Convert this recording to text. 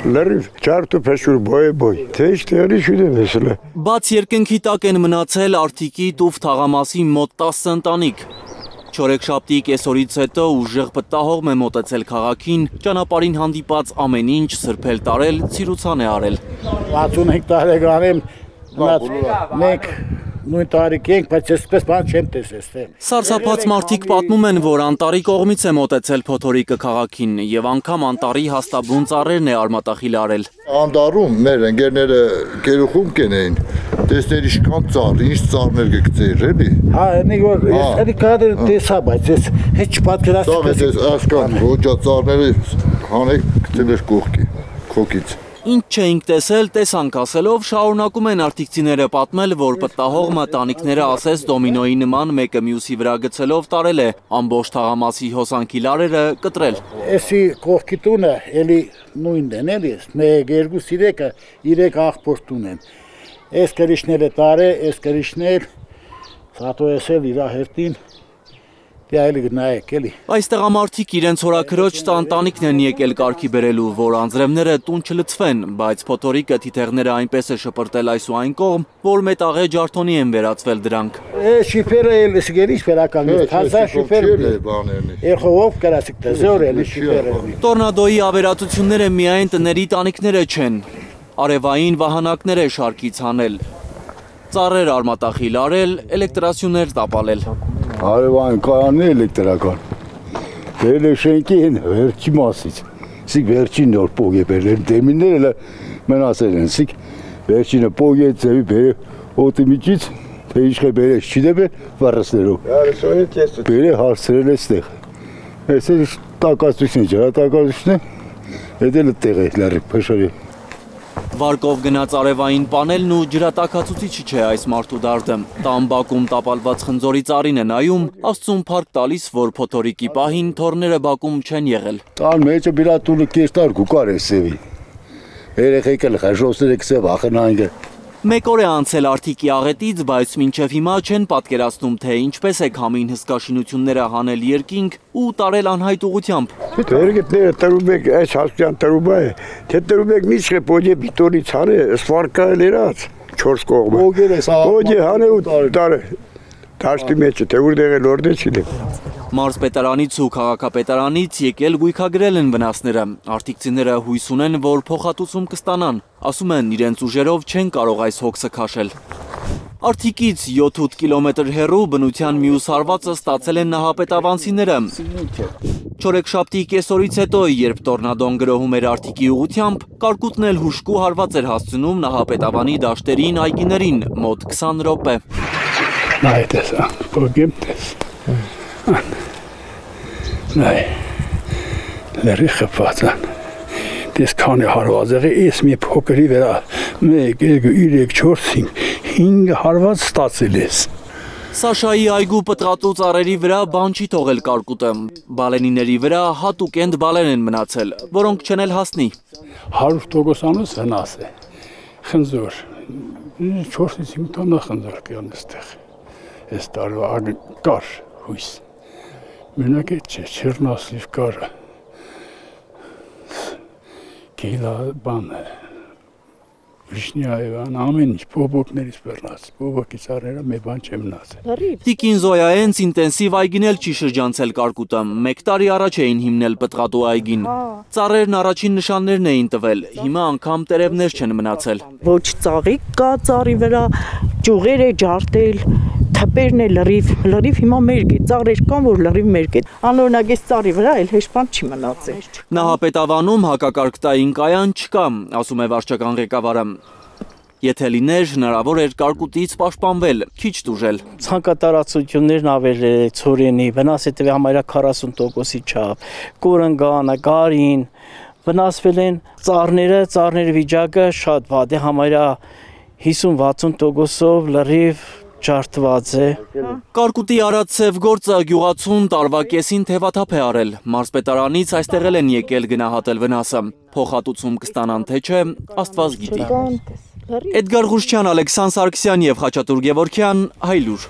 լրիվ ջարդ ու փեշուր բոյ, թե ինչ տեղի չունեմ էսլը։ Բաց երկնքի տակ են մնացել Արտիկի Տուֆ թաղամասի մոտ 10 ընտանիք։ Չորեքշաբթի կեսօրից հետո ուժեղ պտտահող է մոտեցել քաղաքին, ճանապարհին հանդիպած ամեն ինչ սրբել տարել, ցիրուցան է արել։ 65 տարեկան եմ, մենք նույն տարիք ենք, բայց այսպես բան չեմ տեսել։ Սարսափած մարդիկ պատմում են, որ Անտարի կողմից է մոտեցել փոթորիկը քաղաքին եւ անգամ Անտարի հաստաբուն ծառերն է արմատախիլ արել։ Անտարում մեր ընկերները գերուխում կենեին, տեսներ իշքան ծառ, ինչ ծառներ կգծեր, էլի։ Հա, նիգոր, էլի կադր տեսա, բայց ես հետ չպատկերացի։ Դա ես ասկան, ոճա ծառները հանեք գծել էր կողքի, քոքից։ Ինչ չէինք տեսել, տեսանք ասելով, շարունակում են արտիկցիները պատմել, որ պտտահող մտանիքները ասես դոմինոյի նման մեկը մյուսի վրա գցելով տարել է, ամբողջ թաղամասի հոսանքի լարերը կտրել։ Էսի կողքի տունը էլի նույնն են, էլի, 1, 2, 3 աղբոր տուն են։ Այս կրիշները տարե, այս կրիշներ, սատո էսել իրա հերտին, Այստեղ ամարտիկ իրենց հորաքրոջ տանտանիքն են եկել կարգի բերելու, որ անձրևները տուն չլցվեն, բայց փոթորիկը թիթեղները այնպես է շպրտել այս ու այն կողմ, որ մետաղե ջարդոնի են վերածվել դրանք։ Շիֆերը էլ սգերից վերական է, հազար շիֆեր երխով կարասիկ տեզոր էլ շիֆերը։ Տորնադոյի ավերածությունները միայն տների տանիքները չեն, արևային վահանակներ է շարքից հանել, ծառեր արմատախիլ արել, էլեկտրասյուներ տապալել։ Արևային կայանն է էլեկտրական, բերել է շենքի են վերջի մասից, սիկ վերջին նոր պոգ է բերել, դեմինները մնասել են, սիկ վերջինը պոգ է ձևի բերել օտի միջից, թե իշխե բերել չիդեպ է վարսներով, բերել հարցրել է ստեղ, ես է տակացություն չրա տակացություն է, հետել է տեղ է լարիք պաշարի։ Վարկով գնաց արևային պանելն ու ջրատաքացուցիչը չէ այս մարդու դարդը։ Տան բակում տապալված խնձորի ծառին է նայում, Աստծուն փառք տալիս, որ փոթորիկի պահին թորները բակում չեն եղել։ Տան մեջը բիրատունը կեստար գուկար է սևի։ Երեխեք էլ խաշոսներ եք սև ախնանգը։ Մեկ օր է անցել Արտիկի աղետից, բայց մինչև հիմա չեն պատկերացնում, թե ինչպես է քամին հսկաշինությունները հանել երկինք ու տարել անհայտ ուղությամբ։ Երգետները տրում եք այս հասկյան տրումա է, թե տրում եք միշտ է պոջե բիտորից հանը, սվարկա էլ երած, 4 կողմը։ Պոջե հանը ու տարը, դաշտի մեջը, թե ուր դեղել որդե չիդեմ։ Մարզպետարանից ու քաղաքապետարանից եկել գույքագրել են վնասները, արտիկցիները հույս ունեն, որ փոխհատուցում կստանան, ասում են իրենց ուժերով չեն կարող այս հոգսը քաշել։ Արտիկից 7-8 կիլոմետր հեռու բնության մյուս հարվածը ստացել են նահապետավանցիները։ Չորեքշաբթի կեսօրից հետո, երբ տորնադոն գրոհում էր Արտիկի ուղությամբ, կարկուտն էլ հուժկու հարված էր հասցնում նահապետավանի դաշտերին այգիներին, մոտ 20 րոպե։ Նայ տեսա, պոգեմ տես։ Նայ, լերի խպվածան, տես քանի հարված եղի, ես մի փոքրի վրա, 1, 2, 3, 4, 5 հարված ստացել ես։ Սաշայի այգու պտղատու ծառերի վրա բան չի թողել կարկուտը, բալենիների վրա հատուկենտ բալեն են մնացել, որոնք չեն էլ հասնի։ 100% վնաս է, խնձոր, 4-5 տոննա խնձոր կան էստեղ, այս տարվա կար հույս, մենակ էտ չէ, չերնասիվ կարը, կիլա բանը, Վիշնյա Եվան, ամեն ինչ, բոբոկներից բեռնաց, բոբոկի ծառերը մի բան չեմ մնացել։ Տիկին Զոյայենց ինտենսիվ այգին էլ չի շրջանցել կարկուտը, 1 տարի առաջ էին հիմնել պտղատու այգին։ Ծառերն առաջին նշաններն էին տվել, հիմա անգամ տերևներ չեն մնացել։ Ոչ ծաղիկ կա ծառի վրա, ճյուղեր է ջարդել, թփերն է լրիվ հիմա մերկ է, ծառեր կան, որ լրիվ մերկ է։ Անօրինակ այս ծառի վրա էլ հեշտ բան չի մնացել։ Նահապետավանում հակակարգտային կայան չկա, ասում է վարչական ղեկավարը։ Եթե լիներ, հնարավոր էր կարկուտից պաշտպանվել, քիչ տուժել։ Ցանկատարածություններն ավել է ցորենի, վնաս է տվել համարյա 40%-ի չափ, կորնգանը, գարին, վնասվել են ծառների վիճակը շատ վատ է, համարյա 50-60%-ով լրիվ ջարդված է։ Կարկուտի արած սև գործը գյուղացուն տարվա կեսին թևաթափ է արել։ Մարզպետարանից այստեղ են եկել գնահատել վնասը։ Փոխհատուցում կստանան թե չէ, Աստված գիտի։ Էդգար Ղուշչյան, Ալեքսան Սարգսյան և Խաչատուր Գևորգյան, Հայլուր։